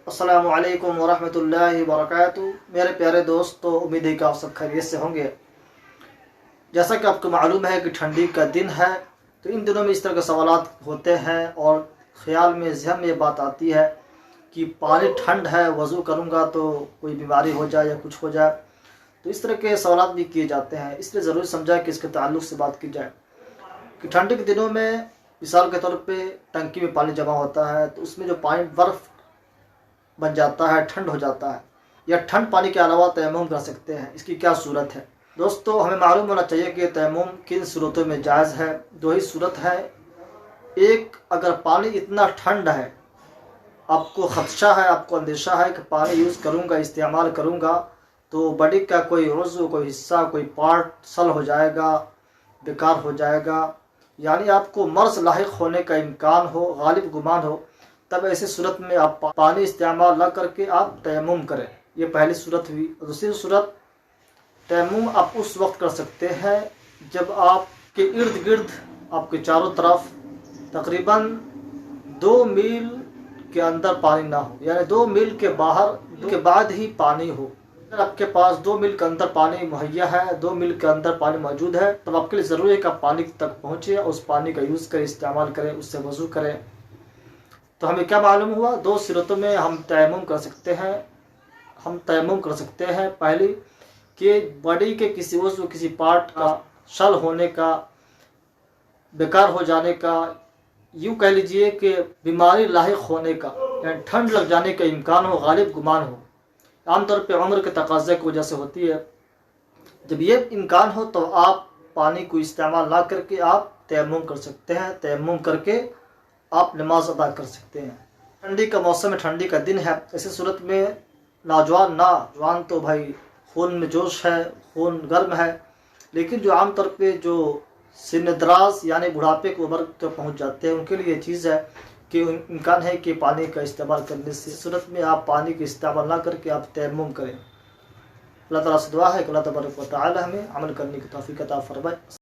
अस्सलामु अलैकुम वरहमतुल्लाहि वबरकातुहू। मेरे प्यारे दोस्तों, उम्मीद है कि आप सब खैरियत से होंगे। जैसा कि आपको मालूम है कि ठंडी का दिन है, तो इन दिनों में इस तरह के सवालात होते हैं और ख़्याल में ज़हन में ये बात आती है कि पानी ठंड है, वज़ू करूँगा तो कोई बीमारी हो जाए या कुछ हो जाए। तो इस तरह के सवालात भी किए जाते हैं, इसलिए ज़रूरी समझा कि इसके ताल्लुक़ से बात की जाए कि ठंडी के दिनों में मिसाल के तौर पे टंकी में पानी जमा होता है, तो उसमें जो पानी बर्फ़ बन जाता है, ठंड हो जाता है, या ठंड पानी के अलावा तयम्मुम कर सकते हैं। इसकी क्या सूरत है दोस्तों? हमें मालूम होना चाहिए कि तयम्मुम किन सूरतों में जायज़ है। दो ही सूरत है। एक, अगर पानी इतना ठंड है, आपको ख़दशा है, आपको अंदेशा है कि पानी यूज़ करूँगा, इस्तेमाल करूँगा तो बॉडी का कोई उज़्व, कोई हिस्सा, कोई पार्ट सल हो जाएगा, बेकार हो जाएगा, यानी आपको मर्ज़ लाहिक होने का इम्कान हो, गालिब गुमान हो, तब ऐसी सूरत में आप पानी इस्तेमाल न करके आप तयम्मुम करें। ये पहली सूरत हुई। दूसरी सूरत, तयम्मुम आप उस वक्त कर सकते हैं जब आपके इर्द गिर्द, आपके चारों तरफ तकरीबन 2 मील के अंदर पानी ना हो, यानी 2 मील के बाहर के बाद ही पानी हो। अगर आपके पास 2 मील के अंदर पानी मुहैया है, 2 मील के अंदर पानी मौजूद है, तब आपके लिए ज़रूरी है कि आप पानी तक पहुँचे, उस पानी का यूज़ करें, इस्तेमाल करें, उससे वज़ू करें। तो हमें क्या मालूम हुआ? 2 सूरतों में हम तयम्मुम कर सकते हैं। हम तयम्मुम कर सकते हैं, पहली कि बॉडी के किसी उज़्व, किसी पार्ट का शल होने का, बेकार हो जाने का, यूँ कह लीजिए कि बीमारी लाहिक होने का, यानी ठंड लग जाने का इम्कान हो, गालिब गुमान हो। आमतौर पे उम्र के तकाज़े की वजह से होती है। जब ये इम्कान हो तो आप पानी को इस्तेमाल ना करके आप तयम्मुम कर सकते हैं। तयम्मुम करके आप नमाज अदा कर सकते हैं। ठंडी का मौसम है, ठंडी का दिन है, ऐसी सूरत में जवान तो भाई खून में जोश है, खून गर्म है, लेकिन जो आम तौर पे जो सिन-ए-दराज यानी बुढ़ापे के उम्र तक पहुंच जाते हैं, उनके लिए ये चीज़ है कि इम्कान है कि पानी का इस्तेमाल करने से सूरत में आप पानी का इस्तेमाल ना करके आप तयम्मुम करें। अल्लाह ताला से दुआ है कि अल्लाह तबारक व तआला हमें अमल करने की तौफीक अता फरमाए।